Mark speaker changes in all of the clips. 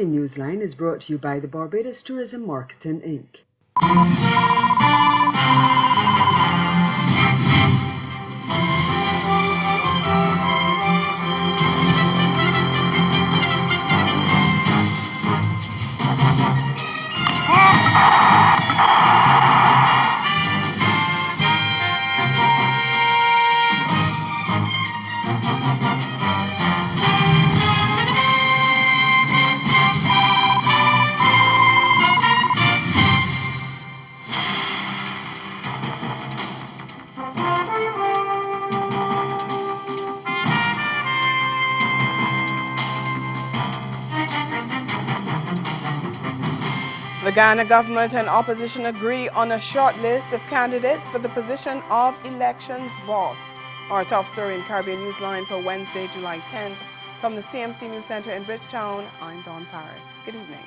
Speaker 1: Caribbean Newsline is brought to you by the Barbados Tourism Marketing, Inc.
Speaker 2: The Ghana government and opposition agree on a short list of candidates for the position of elections boss. Our top story in Caribbean Newsline for Wednesday, July 10th. From the CMC News Center in Bridgetown, I'm Dawn Paris. Good evening.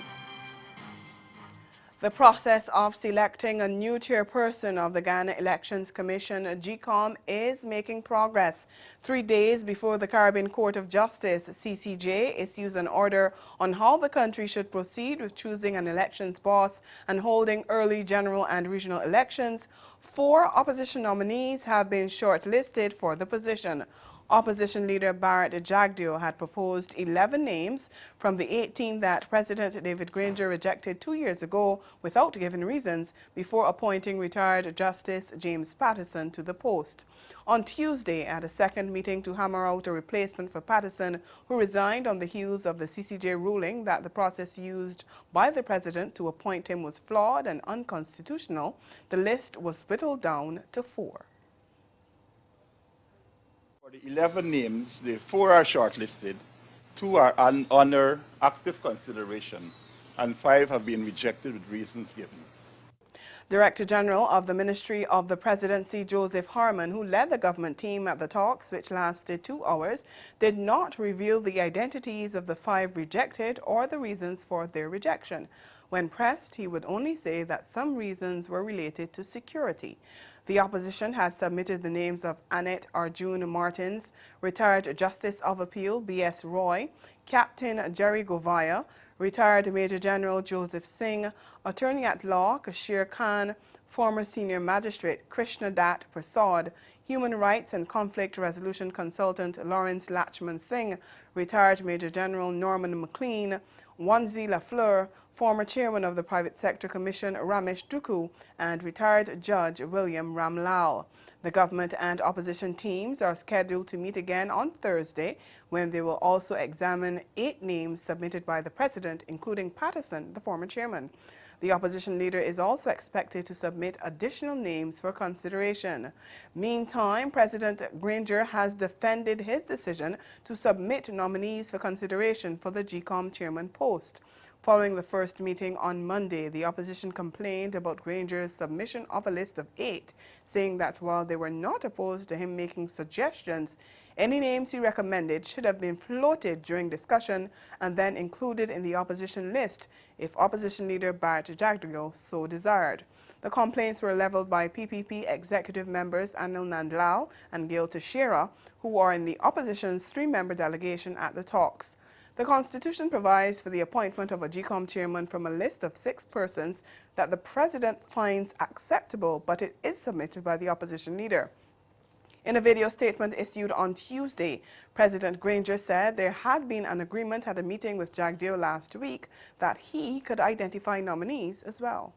Speaker 2: The process of selecting a new chairperson of the Ghana Elections Commission, GCOM, is making progress. 3 days before the Caribbean Court of Justice, CCJ, issues an order on how the country should proceed with choosing an elections boss and holding early general and regional elections, 4 opposition nominees have been shortlisted for the position. Opposition leader Barrett Jagdeo had proposed 11 names from the 18 that President David Granger rejected 2 years ago without giving reasons before appointing retired Justice James Patterson to the post. On Tuesday, at a second meeting to hammer out a replacement for Patterson, who resigned on the heels of the CCJ ruling that the process used by the President to appoint him was flawed and unconstitutional, the list was whittled down to 4.
Speaker 3: For the 11 names, the 4 are shortlisted, 2 are under active consideration, and 5 have been rejected with reasons given.
Speaker 2: Director General of the Ministry of the Presidency, Joseph Harmon, who led the government team at the talks, which lasted 2 hours, did not reveal the identities of the 5 rejected or the reasons for their rejection. When pressed, he would only say that some reasons were related to security. The opposition has submitted the names of Annette Arjun Martins, retired Justice of Appeal B.S. Roy, Captain Jerry Govaya, retired Major General Joseph Singh, Attorney at Law Kashir Khan, former Senior Magistrate Krishna Dat Prasad, Human Rights and Conflict Resolution Consultant Lawrence Lachman Singh, retired Major General Norman McLean, Wanzi Lafleur, former Chairman of the Private Sector Commission Ramesh Duku, and retired Judge William Ramlal. The government and opposition teams are scheduled to meet again on Thursday, when they will also examine 8 names submitted by the President, including Patterson, the former chairman. The opposition leader is also expected to submit additional names for consideration. Meantime, President Granger has defended his decision to submit nominees for consideration for the GCOM chairman post. Following the first meeting on Monday, the opposition complained about Granger's submission of a list of 8, saying that while they were not opposed to him making suggestions, any names he recommended should have been floated during discussion and then included in the opposition list if opposition leader Barrett Jagdeo so desired. The complaints were leveled by PPP executive members Anil Nandlao and Gail Teixeira, who are in the opposition's 3-member delegation at the talks. The Constitution provides for the appointment of a GCOM chairman from a list of 6 persons that the President finds acceptable, but it is submitted by the opposition leader. In a video statement issued on Tuesday, President Granger said there had been an agreement at a meeting with Jagdeo last week that he could identify nominees as well.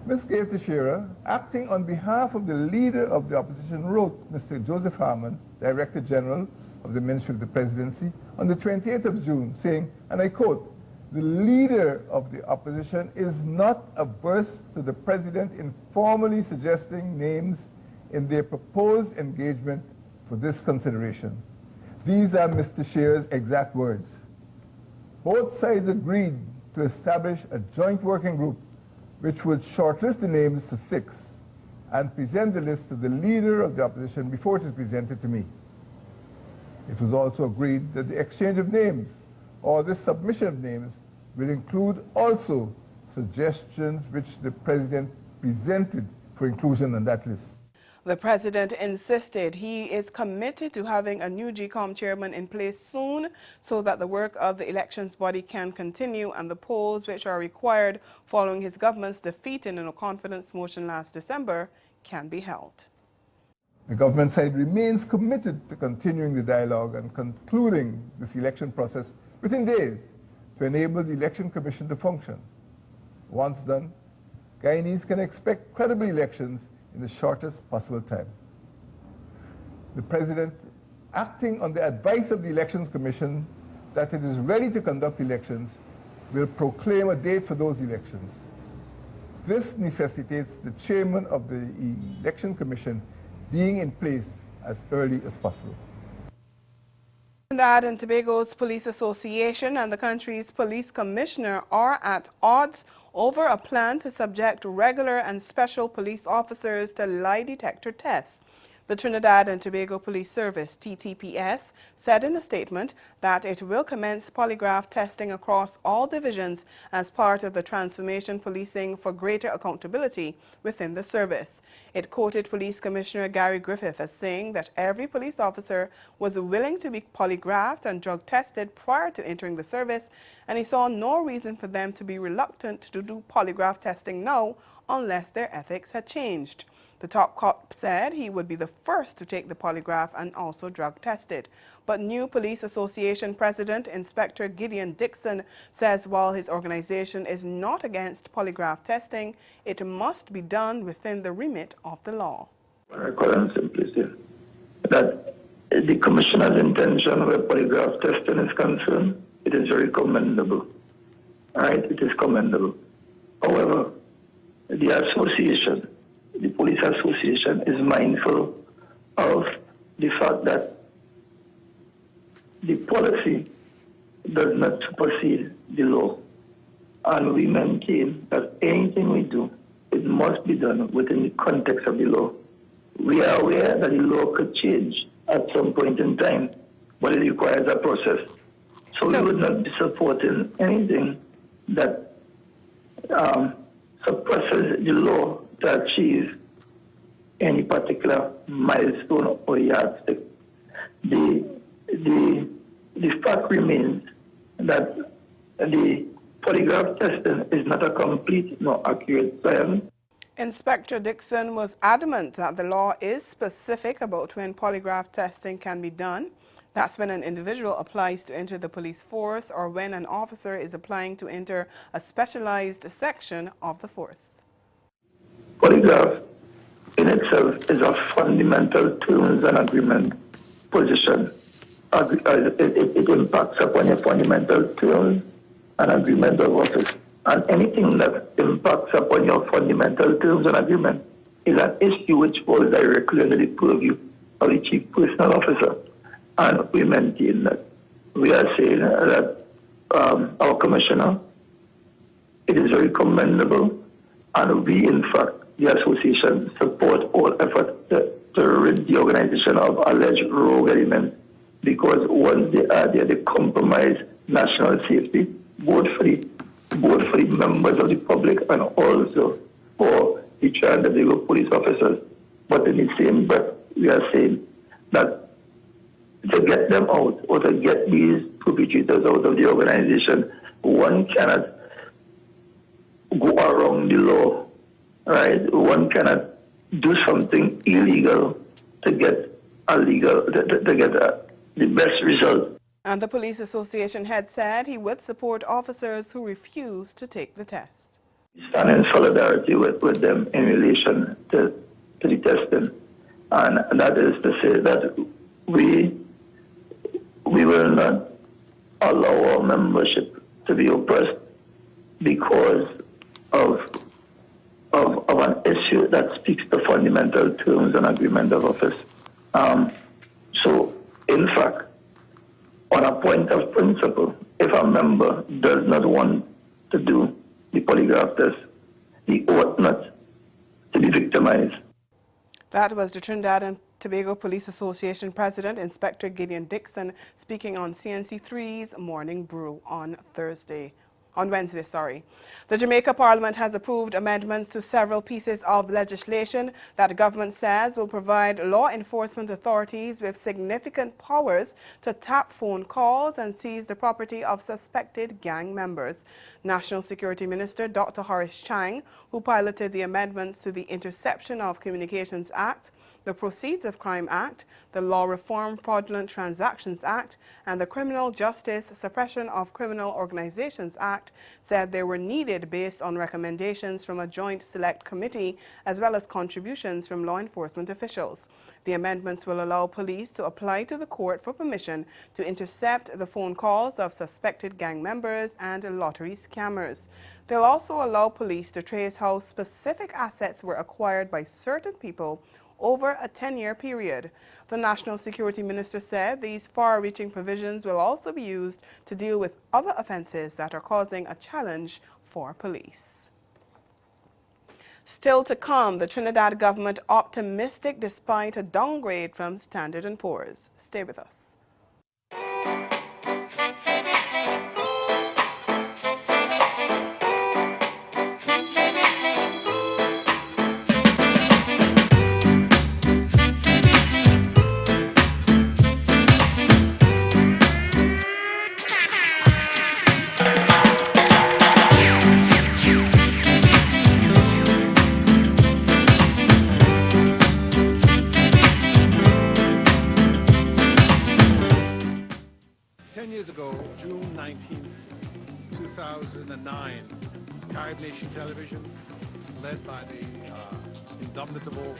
Speaker 4: Ms. Gail Teixeira, acting on behalf of the leader of the opposition, wrote Mr. Joseph Harmon, Director General of the Ministry of the Presidency, on the 28th of June, saying, and I quote, "The leader of the opposition is not averse to the President informally suggesting names in their proposed engagement for this consideration." These are Mr. Teixeira's exact words. Both sides agreed to establish a joint working group which would shortlist the names to fix and present the list to the leader of the opposition before it is presented to me. It was also agreed that the exchange of names or the submission of names will include also suggestions which the President presented for inclusion on that list.
Speaker 2: The president insisted he is committed to having a new GCOM chairman in place soon so that the work of the elections body can continue and the polls which are required following his government's defeat in a no-confidence motion last December can be held.
Speaker 4: The government side remains committed to continuing the dialogue and concluding this election process within days to enable the Election Commission to function. Once done, Guyanese can expect credible elections in the shortest possible time. The President, acting on the advice of the Elections Commission that it is ready to conduct elections, will proclaim a date for those elections. This necessitates the chairman of the Election Commission being in place as early as possible.
Speaker 2: Trinidad and Tobago's Police Association and the country's police commissioner are at odds over a plan to subject regular and special police officers to lie detector tests. The Trinidad and Tobago Police Service, TTPS, said in a statement that it will commence polygraph testing across all divisions as part of the transformation policing for greater accountability within the service. It quoted Police Commissioner Gary Griffith as saying that every police officer was willing to be polygraphed and drug tested prior to entering the service, and he saw no reason for them to be reluctant to do polygraph testing now unless their ethics had changed. The top cop said he would be the first to take the polygraph and also drug tested. But new Police Association President Inspector Gideon Dixon says while his organization is not against polygraph testing, it must be done within the remit of the law.
Speaker 5: I call and simply say that the Commissioner's intention where polygraph testing is concerned, it is very commendable. All right, it is commendable. However, the Police Association is mindful of the fact that the policy does not supersede the law. And we maintain that anything we do, it must be done within the context of the law. We are aware that the law could change at some point in time, but it requires a process. So we would not be supporting anything that suppresses the law to achieve any particular milestone or yardstick. The fact remains that the polygraph testing is not a complete nor accurate science.
Speaker 2: Inspector Dixon was adamant that the law is specific about when polygraph testing can be done. That's when an individual applies to enter the police force or when an officer is applying to enter a specialized section of the force.
Speaker 5: Polygraph in itself is a fundamental terms and agreement position. It impacts upon your fundamental terms and agreement of office. And anything that impacts upon your fundamental terms and agreement is an issue which falls directly under the purview of the Chief Personnel Officer. And we maintain that. We are saying that our Commissioner, it is very commendable, and we, in fact, the association, support all efforts to rid the organization of alleged rogue elements, because once they are there, they compromise national safety, both for the members of the public and also for the Trinidad and Tobago police officers. But in the same breath, we are saying that to get them out or to get these perpetrators out of the organization, one cannot go around the law, right? One cannot do something illegal to get the best result.
Speaker 2: And the Police Association head said he would support officers who refuse to take the test.
Speaker 5: We stand in solidarity with them in relation to the testing. And that is to say that we will not allow our membership to be oppressed because of an issue that speaks to fundamental terms and agreement of office. So, in fact, on a point of principle, if a member does not want to do the polygraph test, he ought not to be victimized.
Speaker 2: That was the Trinidad and Tobago Police Association President, Inspector Gideon Dixon, speaking on CNC3's Morning Brew on Thursday. On Wednesday. The Jamaica Parliament has approved amendments to several pieces of legislation that the government says will provide law enforcement authorities with significant powers to tap phone calls and seize the property of suspected gang members. National Security Minister Dr. Horace Chang, who piloted the amendments to the Interception of Communications Act, the Proceeds of Crime Act, the Law Reform Fraudulent Transactions Act, and the Criminal Justice Suppression of Criminal Organizations Act, said they were needed based on recommendations from a joint select committee as well as contributions from law enforcement officials. The amendments will allow police to apply to the court for permission to intercept the phone calls of suspected gang members and lottery scammers. They'll also allow police to trace how specific assets were acquired by certain people over a 10-year period. The National Security Minister said these far-reaching provisions will also be used to deal with other offences that are causing a challenge for police. Still to come, the Trinidad government optimistic despite a downgrade from Standard & Poor's. Stay with us.
Speaker 6: 10 years ago, June 19th, 2009, CaribVision television, led by the indomitable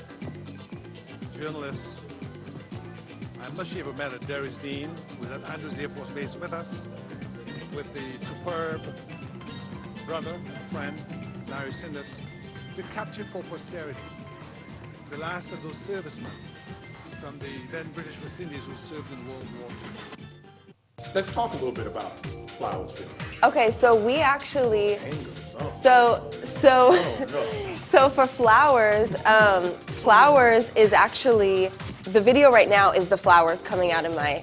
Speaker 6: journalist, I'm not sure you ever met her, Darius Dean, who was at Andrews Air Force Base with us, with the superb brother, friend, Larry Sinders. We captured for posterity the last of those servicemen from the then British West Indies who served in World War II.
Speaker 7: Let's talk a little bit about Flowers video.
Speaker 8: Okay, so we actually, so for Flowers, Flowers is actually, the video right now is the flowers coming out of my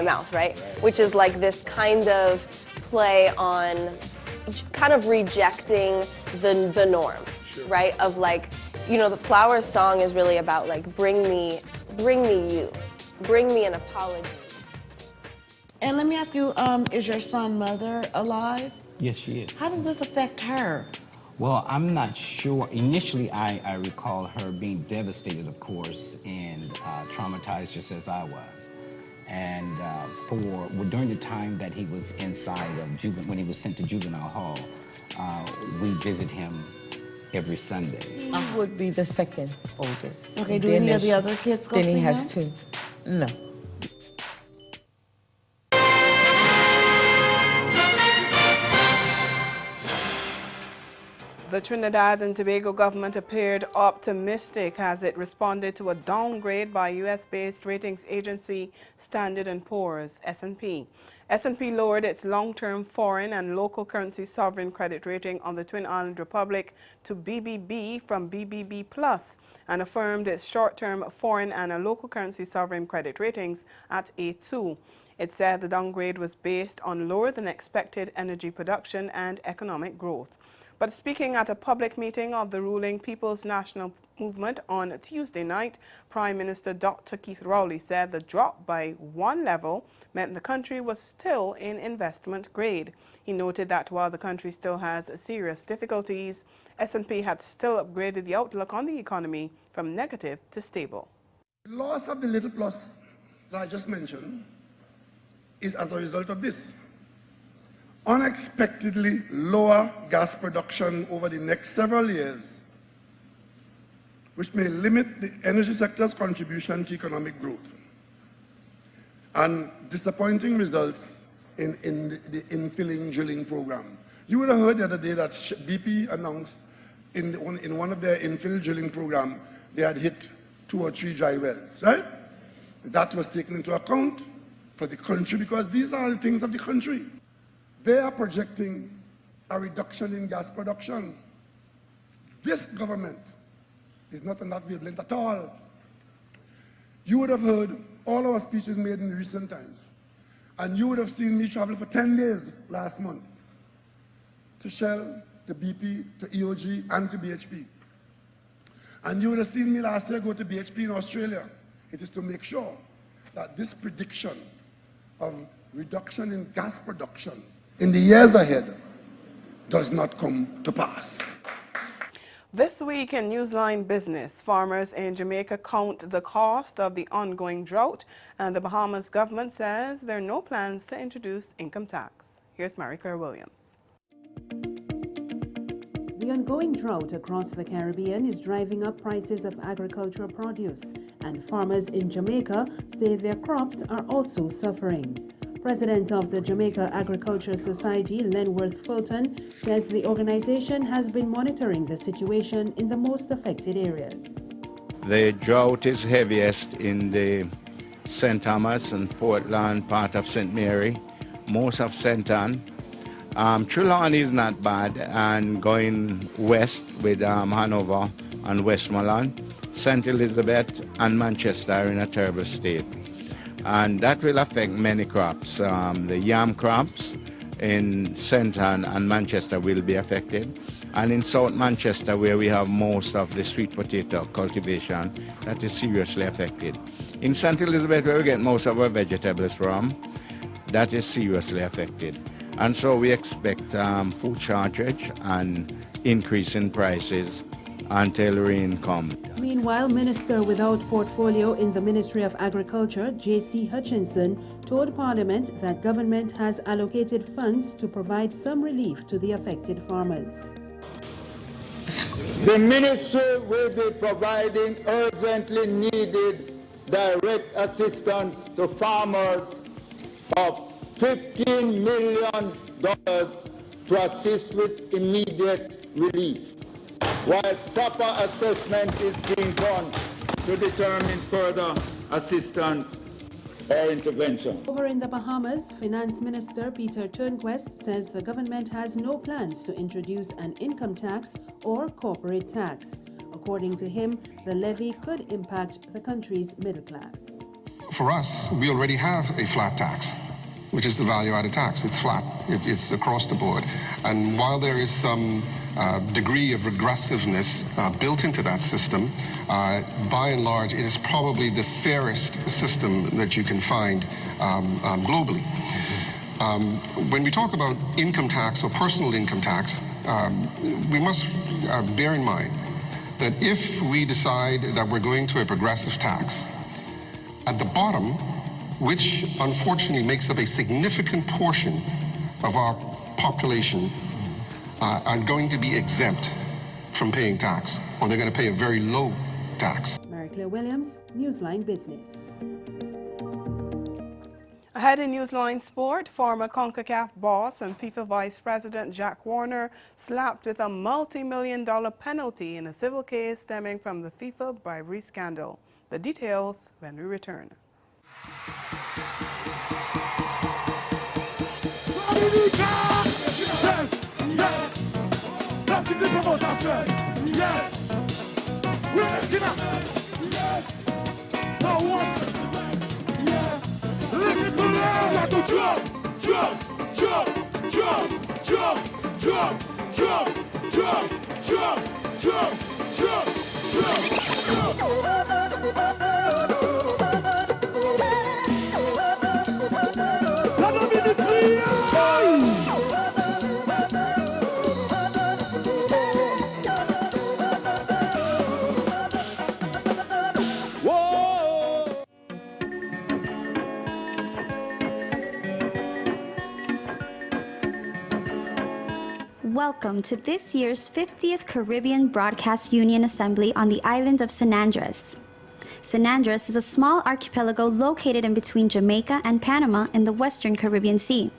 Speaker 8: mouth, right? Which is like this kind of play on, kind of rejecting the norm, sure. Right? Of like, you know, the Flowers song is really about like, bring me you, bring me an apology.
Speaker 9: And let me ask you, is your son mother alive?
Speaker 10: Yes, she is.
Speaker 9: How does this affect her?
Speaker 10: Well, I'm not sure. Initially, I recall her being devastated, of course, and traumatized just as I was. And during the time that he was inside of when he was sent to juvenile hall, we visit him every Sunday.
Speaker 11: He would be the second oldest.
Speaker 9: Okay, do any of the other kids go see him?
Speaker 11: Denny has two. No.
Speaker 2: The Trinidad and Tobago government appeared optimistic as it responded to a downgrade by U.S.-based ratings agency Standard & Poor's, S&P. S&P lowered its long-term foreign and local currency sovereign credit rating on the Twin Island Republic to BBB from BBB+, and affirmed its short-term foreign and local currency sovereign credit ratings at A2. It said the downgrade was based on lower than expected energy production and economic growth. But speaking at a public meeting of the ruling People's National Movement on Tuesday night, Prime Minister Dr. Keith Rowley said the drop by one level meant the country was still in investment grade. He noted that while the country still has serious difficulties, S&P had still upgraded the outlook on the economy from negative to stable.
Speaker 12: The loss of the little plus that I just mentioned is as a result of this. Unexpectedly lower gas production over the next several years, which may limit the energy sector's contribution to economic growth, and disappointing results in the infilling drilling program. You would have heard the other day that BP announced in one of their infill drilling program, they had hit 2 or 3 dry wells, right? That was taken into account for the country because these are the things of the country. They are projecting a reduction in gas production. This government is not on that wavelength at all. You would have heard all our speeches made in recent times, and you would have seen me travel for 10 days last month to Shell, to BP, to EOG, and to BHP. And you would have seen me last year go to BHP in Australia. It is to make sure that this prediction of reduction in gas production in the years ahead does not come to pass.
Speaker 2: This week in Newsline Business, farmers in Jamaica count the cost of the ongoing drought, and the Bahamas government says there are no plans to introduce income tax. Here's Mary Claire Williams.
Speaker 13: The ongoing drought across the Caribbean is driving up prices of agricultural produce, and farmers in Jamaica say their crops are also suffering. President of the Jamaica Agriculture Society, Lenworth Fulton, says the organization has been monitoring the situation in the most affected areas.
Speaker 14: The drought is heaviest in the St. Thomas and Portland, part of St. Mary, most of St. Ann. Trelawney is not bad, and going west with Hanover and Westmoreland, St. Elizabeth and Manchester are in a terrible state. And that will affect many crops. The yam crops in St. Ann and Manchester will be affected. And in South Manchester, where we have most of the sweet potato cultivation, that is seriously affected. In St. Elizabeth, where we get most of our vegetables from, that is seriously affected. And so we expect food shortage and increase in prices until rain comes.
Speaker 13: Meanwhile, Minister without portfolio in the Ministry of Agriculture, J.C. Hutchinson, told Parliament that government has allocated funds to provide some relief to the affected farmers.
Speaker 15: The ministry will be providing urgently needed direct assistance to farmers of $15 million to assist with immediate relief, while proper assessment is being done to determine further assistance or intervention.
Speaker 13: Over in the Bahamas, Finance Minister Peter Turnquest says the government has no plans to introduce an income tax or corporate tax. According to him, the levy could impact the country's middle class.
Speaker 16: For us, we already have a flat tax, which is the value-added tax. It's flat. It's across the board. And while there is some degree of regressiveness built into that system, by and large, it is probably the fairest system that you can find globally. When we talk about income tax or personal income tax, we must bear in mind that if we decide that we're going to a progressive tax, at the bottom, which unfortunately makes up a significant portion of our population, are going to be exempt from paying tax, or they're going to pay a very low tax.
Speaker 13: Mary Claire Williams, Newsline Business.
Speaker 2: Ahead in Newsline Sport, former CONCACAF boss and FIFA Vice President Jack Warner slapped with a multi-million-dollar penalty in a civil case stemming from the FIFA bribery scandal. The details when we return.
Speaker 17: Welcome to this year's 50th Caribbean Broadcast Union Assembly on the island of San Andres. San Andres is a small archipelago located in between Jamaica and Panama in the western Caribbean Sea.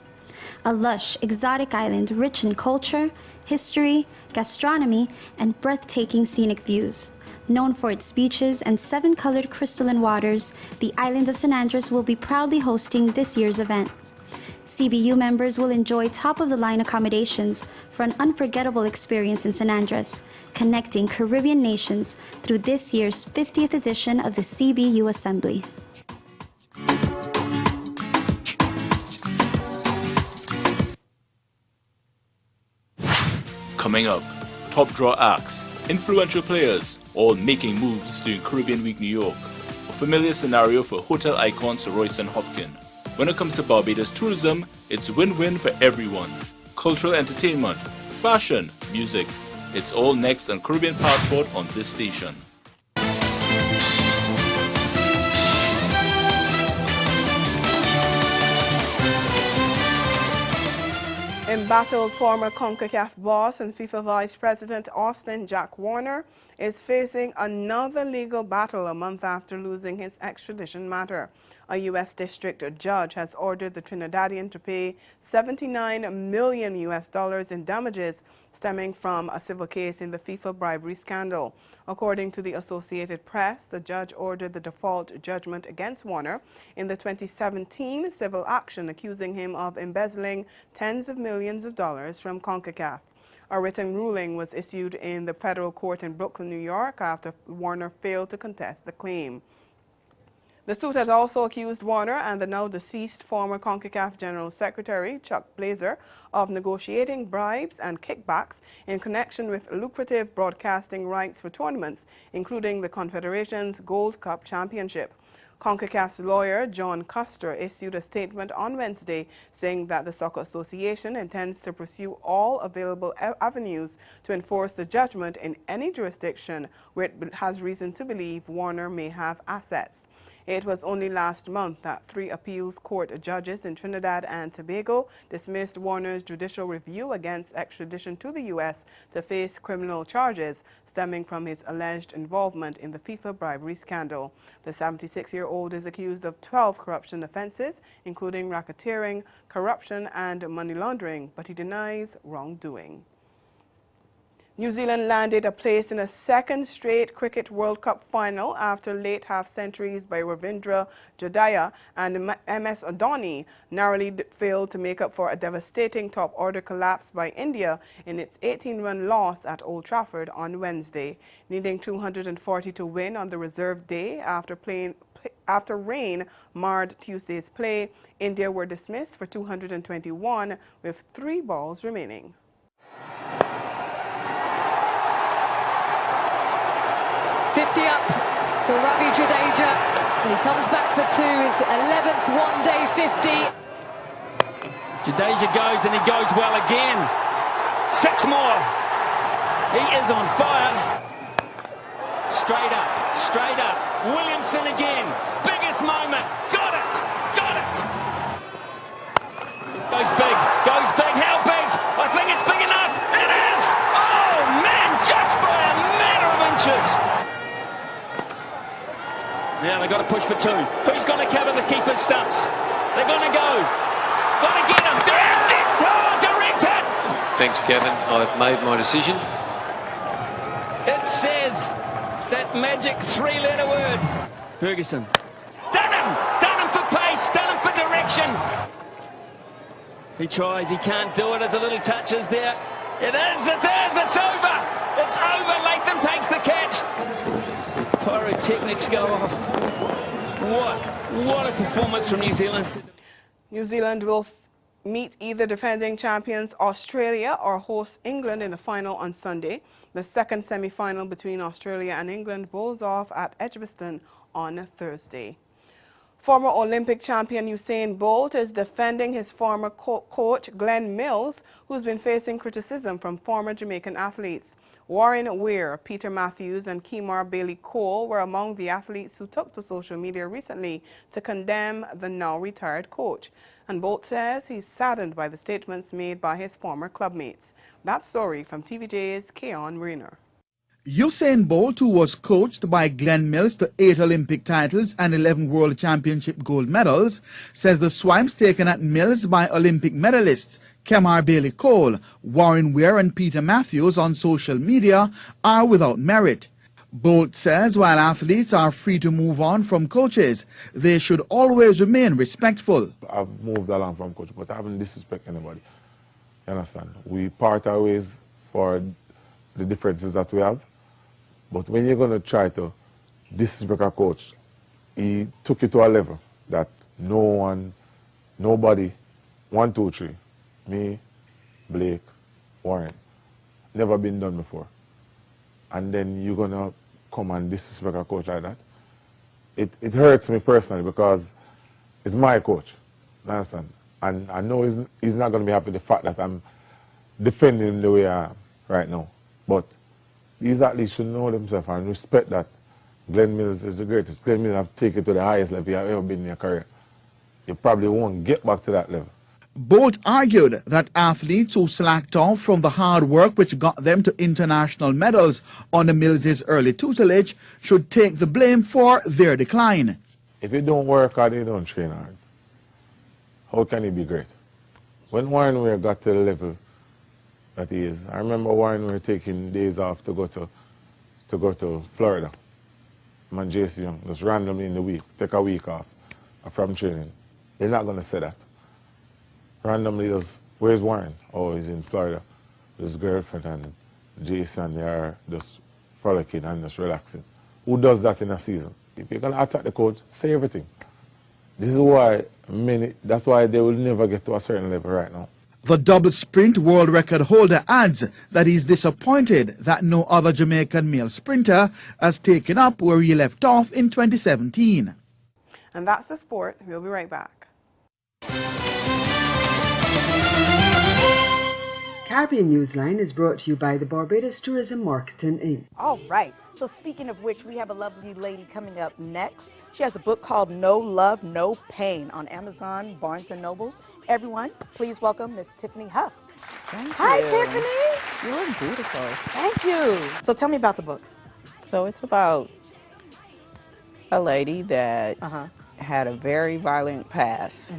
Speaker 17: A lush, exotic island rich in culture, history, gastronomy, and breathtaking scenic views. Known for its beaches and 7-colored crystalline waters, the island of San Andres will be proudly hosting this year's event. CBU members will enjoy top-of-the-line accommodations for an unforgettable experience in San Andres, connecting Caribbean nations through this year's 50th edition of the CBU Assembly.
Speaker 18: Coming up, top draw acts, influential players, all making moves during Caribbean Week New York. A familiar scenario for hotel icon Sir Royston Hopkins. When it comes to Barbados tourism, it's win-win for everyone. Cultural entertainment, fashion, music. It's all next on Caribbean Passport on this station.
Speaker 2: Embattled former CONCACAF boss and FIFA Vice President Austin Jack Warner is facing another legal battle a month after losing his extradition matter. A U.S. district judge has ordered the Trinidadian to pay $79 million in damages stemming from a civil case in the FIFA bribery scandal. According to the Associated Press, the judge ordered the default judgment against Warner in the 2017 civil action accusing him of embezzling tens of millions of dollars from CONCACAF. A written ruling was issued in the federal court in Brooklyn, New York, after Warner failed to contest the claim. The suit has also accused Warner and the now deceased former CONCACAF General Secretary, Chuck Blazer, of negotiating bribes and kickbacks in connection with lucrative broadcasting rights for tournaments, including the Confederation's Gold Cup Championship. CONCACAF's lawyer, John Custer, issued a statement on Wednesday saying that the Soccer Association intends to pursue all available avenues to enforce the judgment in any jurisdiction where it has reason to believe Warner may have assets. It was only last month that 3 appeals court judges in Trinidad and Tobago dismissed Warner's judicial review against extradition to the U.S. to face criminal charges stemming from his alleged involvement in the FIFA bribery scandal. The 76-year-old is accused of 12 corruption offenses, including racketeering, corruption, and money laundering, but he denies wrongdoing. New Zealand landed a place in a second straight Cricket World Cup final after late half-centuries by Ravindra Jadeja and MS Dhoni narrowly failed to make up for a devastating top-order collapse by India in its 18-run loss at Old Trafford on Wednesday. Needing 240 to win on the reserve day after rain marred Tuesday's play, India were dismissed for 221 with 3 balls remaining.
Speaker 19: Up for Ravi Jadeja, and he comes back for 2, his 11th one-day 50.
Speaker 20: Jadeja goes, and he goes well again. 6 more. He is on fire. Straight up. Williamson again. Biggest moment. Got it. Goes big. How big? I think it's big enough. It is. Oh man, just by a matter of inches. Now they've got to push for 2. Who's going to cover the keeper's stumps? They're going to go. Got to get him. Directed.
Speaker 21: Thanks, Kevin. I've made my decision.
Speaker 20: It says that magic 3-letter word. Ferguson. Done him for pace. Done him for direction. He tries. He can't do it. There's a little touches there. It is. It's over. It's over. Latham takes the catch. Pyrotechnics go off. What a performance from New Zealand.
Speaker 2: New Zealand will meet either defending champions Australia or host England in the final on Sunday. The second semi-final between Australia and England bowls off at Edgbaston on Thursday. Former Olympic champion Usain Bolt is defending his former coach Glenn Mills, who's been facing criticism from former Jamaican athletes. Warren Weir, Peter Matthews, and Kemar Bailey-Cole were among the athletes who took to social media recently to condemn the now-retired coach. And Bolt says he's saddened by the statements made by his former clubmates. That story from TVJ's Keon Mariner.
Speaker 22: Usain Bolt, who was coached by Glenn Mills to 8 Olympic titles and 11 World Championship gold medals, says the swipes taken at Mills by Olympic medalists Kemar Bailey-Cole, Warren Weir and Peter Matthews on social media are without merit. Bolt says while athletes are free to move on from coaches, they should always remain respectful.
Speaker 23: I've moved along from coach, but I haven't disrespected anybody. You understand? We part our ways for the differences that we have. But when you're going to try to disrespect a coach, he took it to a level that nobody, 1, 2, 3, me, Blake, Warren, never been done before. And then you're going to come and disrespect a coach like that. It hurts me personally because it's my coach. You understand? And I know he's not going to be happy with the fact that I'm defending him the way I am right now. But he's at least should know himself and respect that Glenn Mills is the greatest. Glenn Mills have taken it to the highest level you have ever been in your career. You probably won't get back to that level.
Speaker 22: Both argued that athletes who slacked off from the hard work which got them to international medals under Mills's early tutelage should take the blame for their decline.
Speaker 23: If you don't work hard, you don't train hard, how can you be great? When Warren Weir got to the level that he is, I remember Warren Weir taking days off to go to Florida. Man, JC Young, just randomly in the week, take a week off from training. They're not going to say that. Randomly, just, where's Warren? Oh, he's in Florida with his girlfriend and Jason. They are just frolicking and just relaxing. Who does that in a season? If you're going to attack the coach, say everything. This is why that's why they will never get to a certain level right now.
Speaker 22: The double sprint world record holder adds that he's disappointed that no other Jamaican male sprinter has taken up where he left off in 2017.
Speaker 2: And that's the sport. We'll be right back.
Speaker 1: Caribbean Newsline is brought to you by the Barbados Tourism Marketing Inc.
Speaker 3: All right. So speaking of which, we have a lovely lady coming up next. She has a book called No Love, No Pain on Amazon, Barnes & Nobles. Everyone, please welcome Miss Tiffany Huff. Hi, Tiffany.
Speaker 4: You look beautiful.
Speaker 3: Thank you. So tell me about the book.
Speaker 4: So it's about a lady that had a very violent past.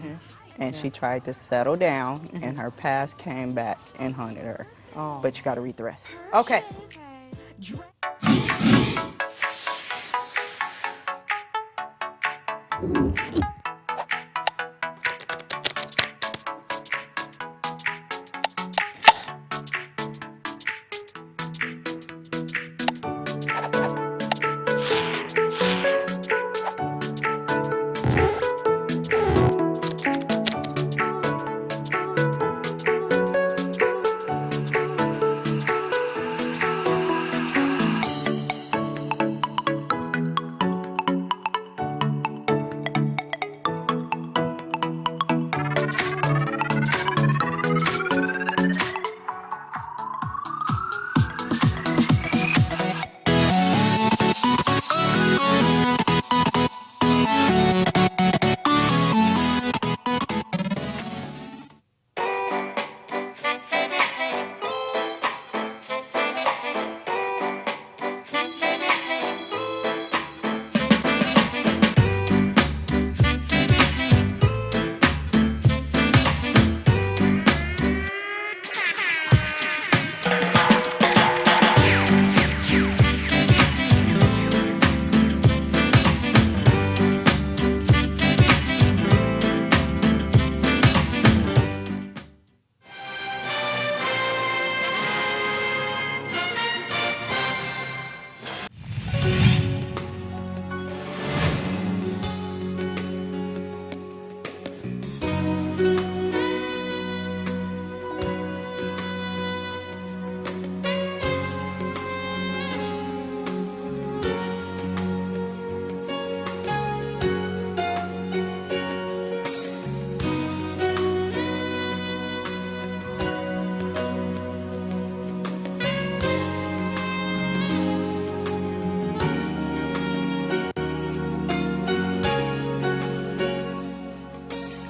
Speaker 4: And she tried to settle down, and her past came back and haunted her.
Speaker 3: Oh.
Speaker 4: But you got to read the rest.
Speaker 3: Okay.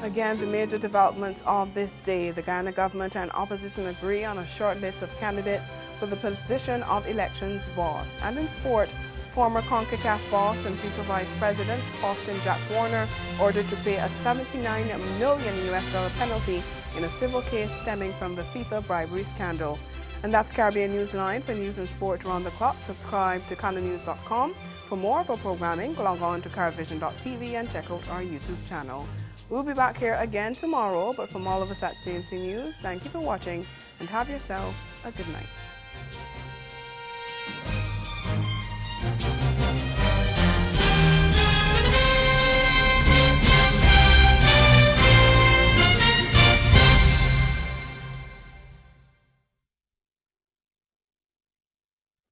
Speaker 2: Again, the major developments of this day. The Ghana government and opposition agree on a short list of candidates for the position of elections boss. And in sport, former CONCACAF boss and FIFA Vice President Austin Jack Warner ordered to pay a $79 million US penalty in a civil case stemming from the FIFA bribery scandal. And that's Caribbean Newsline. For news and sport around the clock, subscribe to CanaNews.com. For more of our programming, log on to CaribVision.tv and check out our YouTube channel. We'll be back here again tomorrow, but from all of us at CMC News, thank you for watching and have yourself a good night.